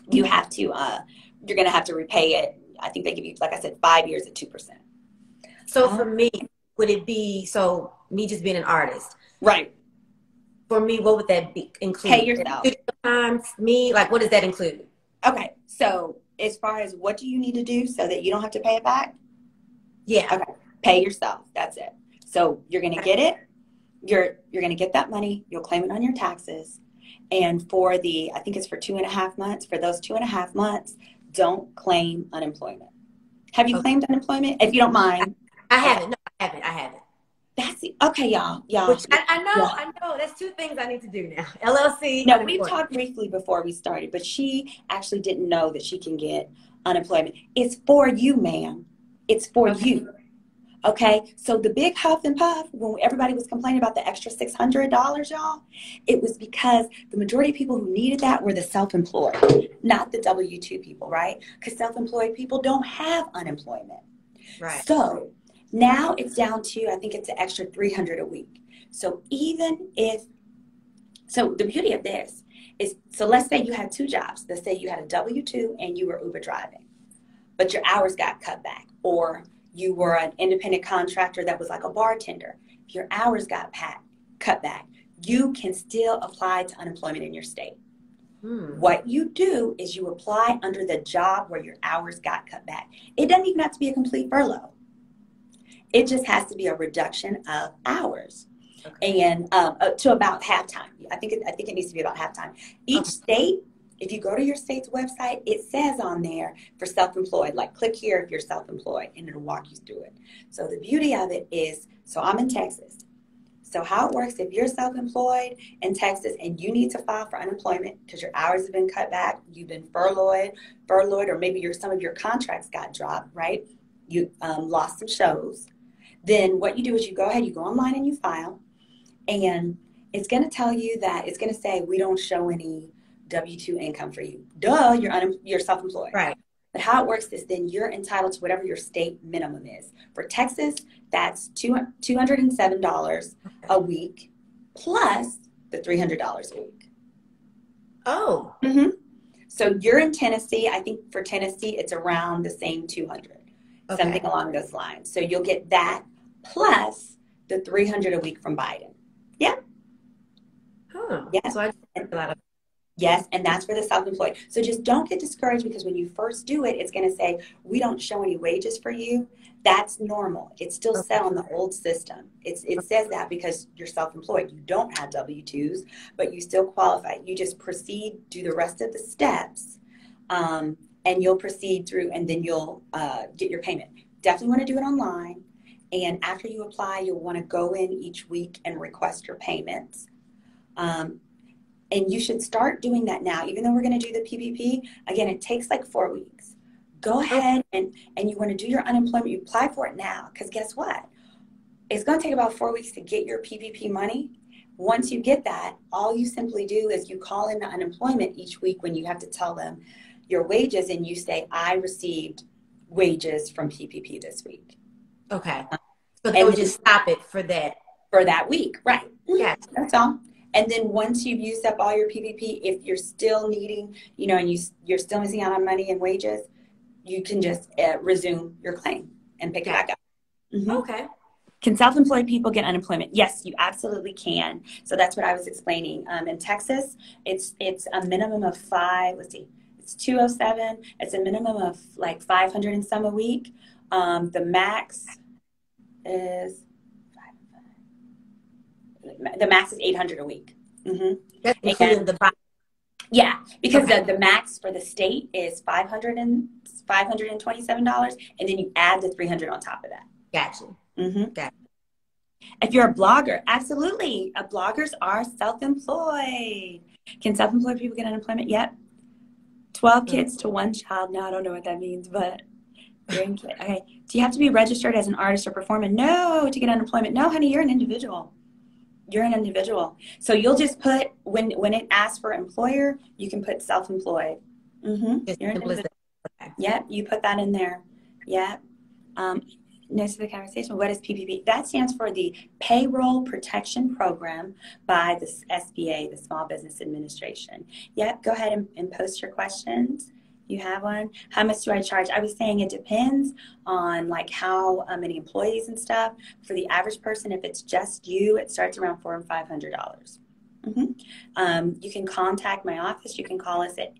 you have to, you're going to have to repay it. I think they give you, like I said, 5 years at 2%.
So for me, would it be, so me just being an artist?
Right.
For me, what would that be include?
Pay yourself.
Times me, like what does that include?
Okay. So as far as what do you need to do so that you don't have to pay it back?
Yeah.
Okay. Pay yourself. That's it. So you're going to get it. You're going to get that money. You'll claim it on your taxes. And for I think it's for 2.5 months. For those 2.5 months, don't claim unemployment. Have you claimed unemployment? If you don't mind.
I haven't. No, I haven't.
That's it. Okay, y'all.
Which I know. That's 2 things I need to do now. LLC.
No, we've talked briefly before we started, but she actually didn't know that she can get unemployment. It's for you, ma'am. It's for you. Okay, so the big huff and puff, when everybody was complaining about the extra $600, y'all, it was because the majority of people who needed that were the self-employed, not the W-2 people, right? Because self-employed people don't have unemployment.
Right.
So now it's down to, I think it's an extra $300 a week. So so the beauty of this is, so let's say you had 2 jobs. Let's say you had a W-2 and you were Uber driving, but your hours got cut back, or you were an independent contractor that was like a bartender. If your hours got cut back, you can still apply to unemployment in your state. What you do is you apply under the job where your hours got cut back. It doesn't even have to be a complete furlough. It just has to be a reduction of hours. Okay. And to about halftime. I think it needs to be about halftime. Each state, if you go to your state's website, it says on there for self-employed, like click here if you're self-employed, and it'll walk you through it. So the beauty of it is, so I'm in Texas. So how it works, if you're self-employed in Texas and you need to file for unemployment because your hours have been cut back, you've been furloughed, or maybe some of your contracts got dropped, right? You lost some shows. Then what you do is you go ahead, you go online and you file, and it's going to tell you that, it's going to say, we don't show any W-2 income for you. Duh, you're self-employed.
Right.
But how it works is then you're entitled to whatever your state minimum is. For Texas, that's $207 a week plus the $300 a week.
Oh.
Mm-hmm. So you're in Tennessee. I think for Tennessee, it's around the same 200, something along those lines. So you'll get that plus the $300 a week from Biden. Yeah.
Huh.
Yeah.
So I just a lot of.
Yes, and that's for the self-employed. So just don't get discouraged, because when you first do it, it's going to say, we don't show any wages for you. That's normal. It's still set on the old system. It says that because you're self-employed. You don't have W-2s, but you still qualify. You just proceed, do the rest of the steps, and you'll proceed through, and then you'll get your payment. Definitely want to do it online. And after you apply, you'll want to go in each week and request your payments. And you should start doing that now, even though we're going to do the PPP. Again, it takes like 4 weeks. Go ahead and you want to do your unemployment, you apply for it now, because guess what? It's going to take about 4 weeks to get your PPP money. Once you get that, all you simply do is you call in the unemployment each week when you have to tell them your wages, and you say, I received wages from PPP this week.
Okay. So they would just stop it for that.
For that week, right.
Yeah.
That's all. And then once you've used up all your PPP, if you're still needing, and you're still missing out on money and wages, you can just resume your claim and pick it back up. Mm-hmm.
Okay.
Can self-employed people get unemployment? Yes, you absolutely can. So that's what I was explaining. In Texas, it's a minimum of 5. Let's see, it's 207. It's a minimum of like 500 and some a week. The max is 800 a week. Mm-hmm.
That's including the bond.
Yeah, because
Okay.
the max for the state is $527, and then you add the 300 on top of that.
Gotcha.
Mm-hmm.
Gotcha.
If you're a blogger, absolutely. Bloggers are self-employed. Can self-employed people get unemployment? Yep. 12 kids to one child. No, I don't know what that means, but okay. Do you have to be registered as an artist or performer? No, to get unemployment. No, honey, you're an individual. You're an individual. So you'll just put, when it asks for employer, you can put self-employed. Mm-hmm. You're an individual. Okay. Yep, you put that in there. Yep. Next to the conversation, what is PPP? That stands for the Payroll Protection Program by the SBA, the Small Business Administration. Yep, go ahead and post your questions. You have one. How much do I charge? I was saying it depends on like how many employees and stuff. For the average person, if it's just you, it starts around $400 and $500. Mm-hmm. You can contact my office. You can call us at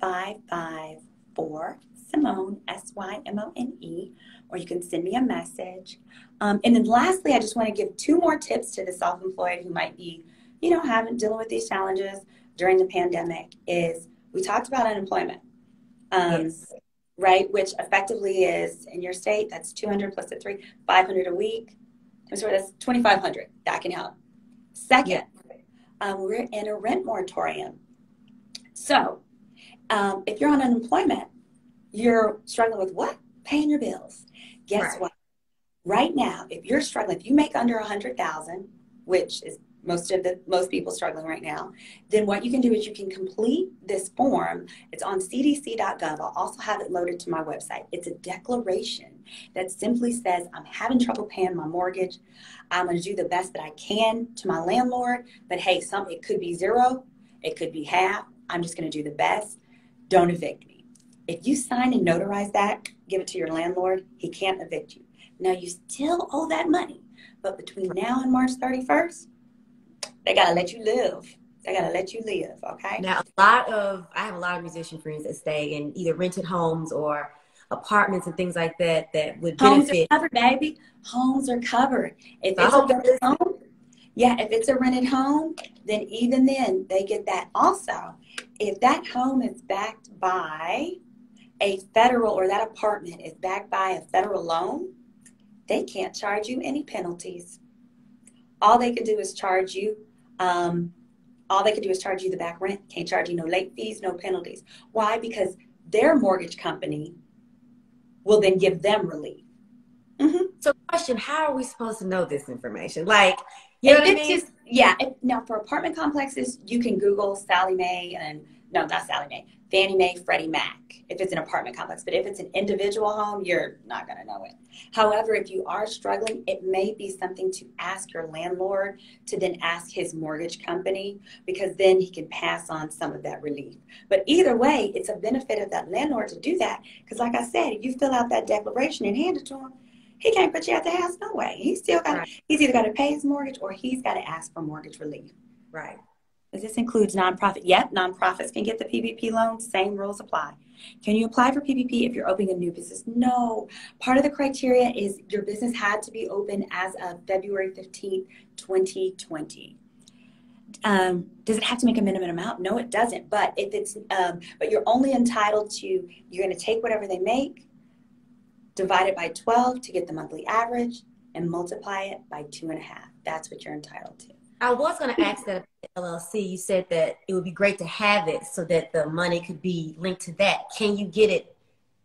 855-4-SIMONE, SYMONE, or you can send me a message. And then lastly, I just want to give 2 more tips to the self-employed who might be, dealing with these challenges during the pandemic. Is we talked about unemployment,
Yes.
right? Which effectively is, in your state, that's 200 plus the 3, 500 a week. I'm sorry, that's 2,500. That can help. Second, we're in a rent moratorium. So if you're on unemployment, you're struggling with what? Paying your bills. Guess what? Right now, if you're struggling, if you make under 100,000, which is most people struggling right now, then what you can do is you can complete this form. It's on cdc.gov. I'll also have it loaded to my website. It's a declaration that simply says, I'm having trouble paying my mortgage. I'm going to do the best that I can to my landlord, but hey, it could be 0, it could be half. I'm just going to do the best. Don't evict me. If you sign and notarize that, give it to your landlord, he can't evict you. Now, you still owe that money, but between now and March 31st, they got to let you live. They got to let you live, okay?
Now, I have a lot of musician friends that stay in either rented homes or apartments and things like that would benefit.
Homes are covered, baby. Homes are covered. If it's a rented home, if it's a rented home, then even then they get that. Also, if that home is backed by a federal, or that apartment is backed by a federal loan, they can't charge you any penalties. All they can do is charge you the back rent. Can't charge you no late fees, no penalties. Why? Because their mortgage company will then give them relief. Mm-hmm.
So question, how are we supposed to know this information? Like, you know what I mean?
Now for apartment complexes, you can Google Fannie Mae, Freddie Mac, if it's an apartment complex. But if it's an individual home, you're not going to know it. However, if you are struggling, it may be something to ask your landlord to then ask his mortgage company, because then he can pass on some of that relief. But either way, it's a benefit of that landlord to do that, because like I said, if you fill out that declaration and hand it to him, he can't put you out the house, no way. He's either got to pay his mortgage or he's got to ask for mortgage relief.
Right.
This includes nonprofit. Yep, nonprofits can get the PPP loan. Same rules apply. Can you apply for PPP if you're opening a new business? No. Part of the criteria is your business had to be open as of February 15th, 2020. Does it have to make a minimum amount? No, it doesn't. But if it's, but you're only entitled to, you're going to take whatever they make, divide it by 12 to get the monthly average, and multiply it by 2.5. That's what you're entitled to.
I was going to ask that LLC. You said that it would be great to have it so that the money could be linked to that. Can you get it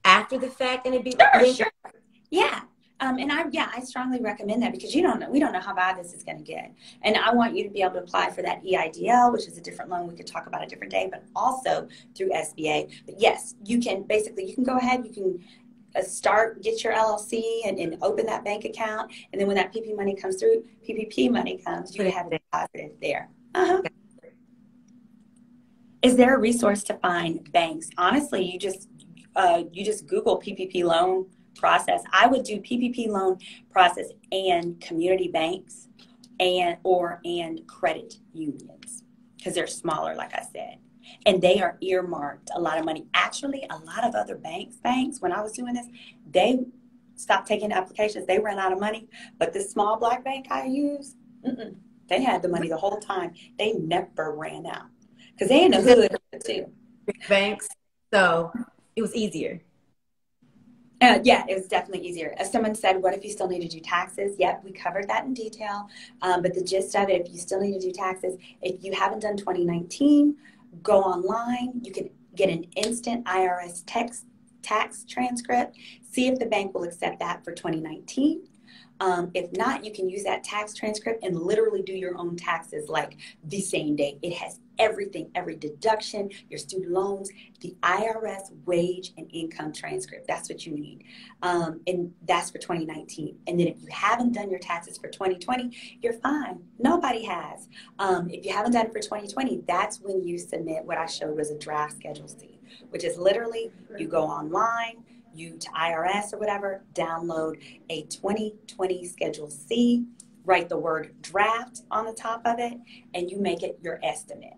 after the fact and it be linked?
Sure. Yeah. And I strongly recommend that, because we don't know how bad this is going to get. And I want you to be able to apply for that EIDL, which is a different loan we could talk about a different day, but also through SBA. But yes, you can go ahead, you can get your LLC and open that bank account. And then when that PPP money comes, you can have it deposited there. Uh-huh. Is there a resource to find banks? Honestly, you just Google PPP loan process. I would do PPP loan process and community banks and credit unions, because they're smaller, like I said. And they are earmarked a lot of money. Actually, a lot of other banks, when I was doing this, they stopped taking applications. They ran out of money. But this small Black bank I use, they had the money the whole time. They never ran out. Because they in the hood too.
Banks. So it was easier.
Yeah, it was definitely easier. As someone said, what if you still need to do taxes? Yep, we covered that in detail. But the gist of it, if you still need to do taxes, if you haven't done 2019, go online. You can get an instant IRS tax transcript. See if the bank will accept that for 2019. If not, you can use that tax transcript and literally do your own taxes like the same day. It has everything, every deduction, your student loans, the IRS wage and income transcript. That's what you need. And that's for 2019. And then if you haven't done your taxes for 2020, you're fine. Nobody has. If you haven't done it for 2020, that's when you submit what I showed was a draft Schedule C, which is literally you go online, you to IRS or whatever, download a 2020 Schedule C, write the word draft on the top of it, and you make it your estimate.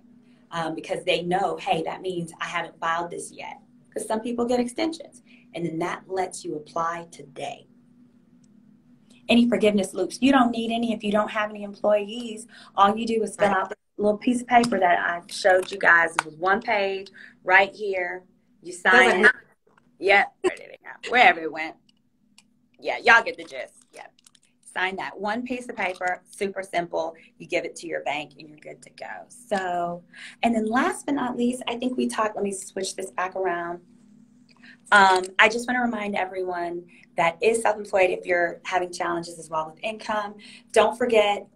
Because they know, hey, that means I haven't filed this yet. Because some people get extensions. And then that lets you apply today. Any forgiveness loops, you don't need any if you don't have any employees. All you do is fill out this little piece of paper that I showed you guys. It was one page right here. You sign it. Yep. Wherever it went. Yeah, y'all get the gist. Yep. Sign that one piece of paper, super simple. You give it to your bank and you're good to go. So, and then last but not least, I think we talked, let me switch this back around. I just want to remind everyone that is self-employed if you're having challenges as well with income. Don't forget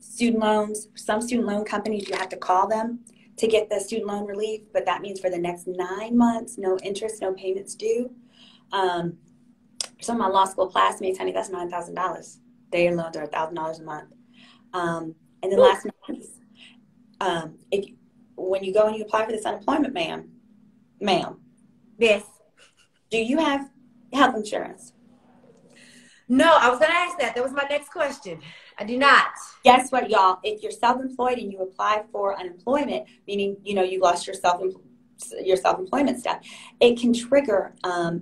student loans. Some student loan companies, you have to call them to get the student loan relief, but that means for the next 9 months, no interest, no payments due. Some of my law school classmates, honey, that's $9,000. Their loans are $1,000 a month. And then last but not least, when you go and you apply for this unemployment, ma'am.
Yes.
Do you have health insurance?
No, I was going to ask that. That was my next question. I do not.
Guess what, y'all? If you're self-employed and you apply for unemployment, meaning, you lost your self-employment stuff, it can trigger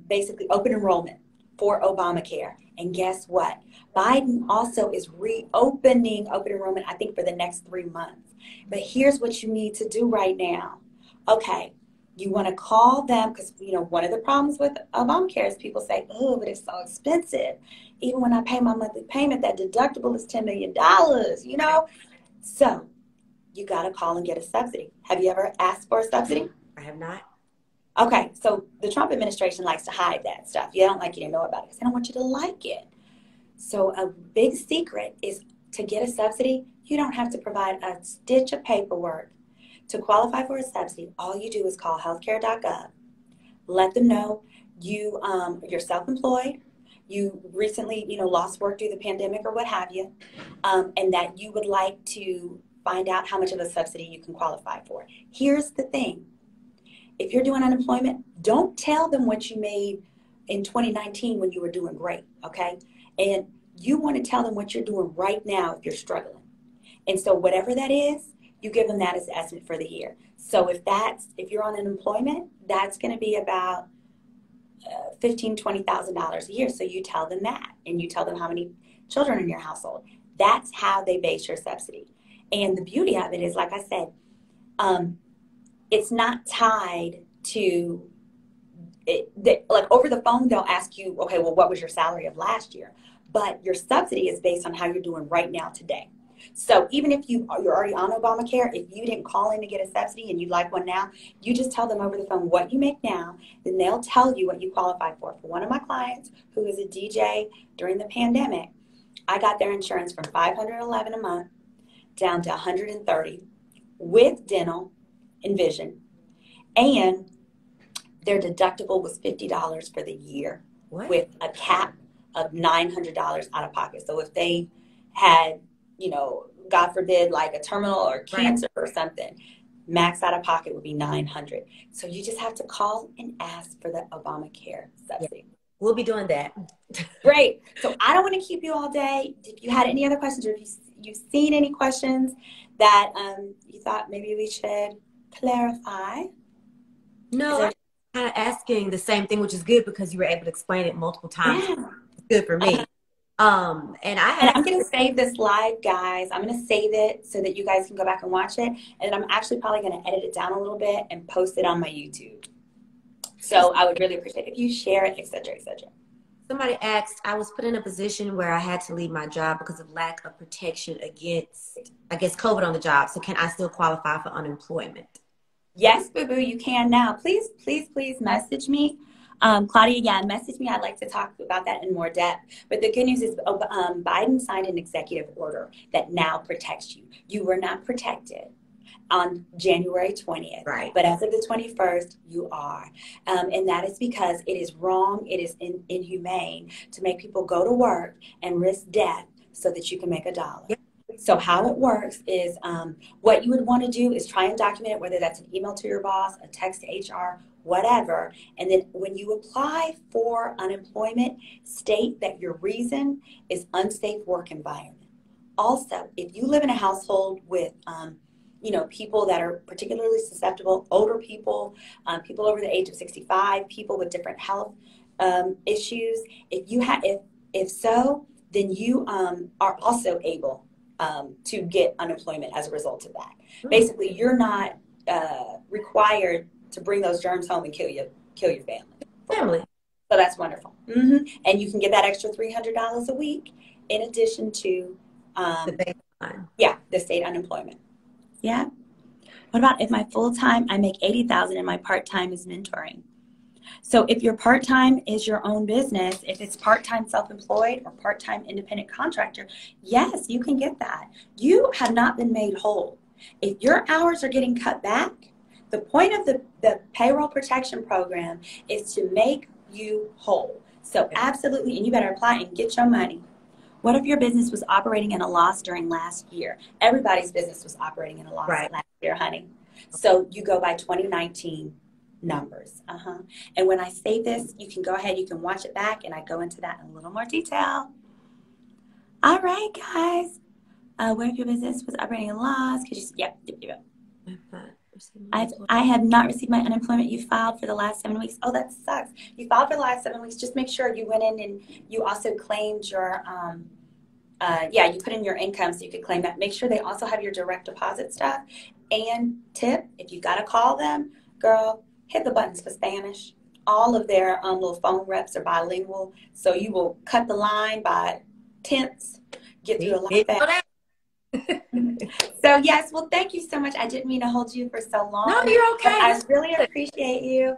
basically open enrollment for Obamacare. And guess what? Biden also is reopening open enrollment, I think, for the next 3 months. But here's what you need to do right now. Okay, you want to call them because, one of the problems with Obamacare is people say, oh, but it's so expensive. Even when I pay my monthly payment, that deductible is $10 million, So you got to call and get a subsidy. Have you ever asked for a subsidy?
I have not.
Okay, so the Trump administration likes to hide that stuff. They don't like you to know about it because they don't want you to like it. So a big secret is to get a subsidy, you don't have to provide a stitch of paperwork. To qualify for a subsidy, all you do is call healthcare.gov. Let them know you're self-employed, you recently, lost work due to the pandemic or what have you, and that you would like to find out how much of a subsidy you can qualify for. Here's the thing. If you're doing unemployment, don't tell them what you made in 2019 when you were doing great, okay? And you want to tell them what you're doing right now if you're struggling. And so whatever that is, you give them that as the estimate for the year. So if you're on unemployment, that's going to be about $15,000, $20,000 a year. So you tell them that, and you tell them how many children in your household. That's how they base your subsidy. And the beauty of it is, like I said, it's not tied to it. Like over the phone, they'll ask you, okay, well, what was your salary of last year? But your subsidy is based on how you're doing right now today. So even if you're already on Obamacare, if you didn't call in to get a subsidy and you'd like one now, you just tell them over the phone what you make now, then they'll tell you what you qualify for. For one of my clients who was a DJ during the pandemic, I got their insurance from $511 a month down to $130 with dental and vision. And their deductible was $50 for the year.
What?
With a cap of $900 out of pocket. So if they had, God forbid, like a terminal or cancer or something, max out of pocket would be $900. So you just have to call and ask for the Obamacare subsidy.
Yeah. We'll be doing that.
Great. So I don't want to keep you all day. If you had any other questions, or if you've seen any questions that you thought maybe we should clarify?
No, I'm kind of asking the same thing, which is good because you were able to explain it multiple times. Yeah. It's good for me. And I'm
going to save this live, guys. I'm going to save it so that you guys can go back and watch it. And I'm actually probably going to edit it down a little bit and post it on my YouTube. So I would really appreciate it if you share it, etc., etc.
Somebody asked, I was put in a position where I had to leave my job because of lack of protection against, I guess, COVID on the job. So can I still qualify for unemployment?
Yes, boo-boo, you can now. Please, please, please message me. Claudia, yeah, message me. I'd like to talk about that in more depth. But the good news is Biden signed an executive order that now protects you. You were not protected on January 20th.
Right.
But as of the 21st, you are. And that is because it is wrong, it is inhumane to make people go to work and risk death so that you can make $1. Yep. So how it works is what you would want to do is try and document it, whether that's an email to your boss, a text to HR, whatever. And then when you apply for unemployment, state that your reason is unsafe work environment. Also, if you live in a household with people that are particularly susceptible, older people, people over the age of 65, people with different health issues. If so, then you are also able to get unemployment as a result of that. Mm-hmm. Basically, you're not required to bring those germs home and kill your family. So that's wonderful. Mm-hmm. And you can get that extra $300 a week in addition to
the baseline.
Yeah, the state unemployment. Yeah. What about if my full-time, I make $80,000 and my part-time is mentoring? So if your part-time is your own business, if it's part-time self-employed or part-time independent contractor, yes, you can get that. You have not been made whole. If your hours are getting cut back, the point of the payroll protection program is to make you whole. So absolutely, and you better apply and get your money. What if your business was operating in a loss during last year? Everybody's business was operating in a loss last year, honey. So you go by 2019 numbers. And when I say this, you can go ahead, you can watch it back, and I go into that in a little more detail. All right, guys. What if your business was operating in a loss? Yep. I have not received my unemployment. You filed for the last 7 weeks. Oh, that sucks. You filed for the last 7 weeks. Just make sure you went in and you also claimed your, you put in your income so you could claim that. Make sure they also have your direct deposit stuff. And tip, if you got to call them, girl, hit the buttons for Spanish. All of their little phone reps are bilingual. So you will cut the line by tenths, get through a lot faster. So yes, well, thank you so much. I didn't mean to hold you for so long.
No, you're okay.
I really appreciate you.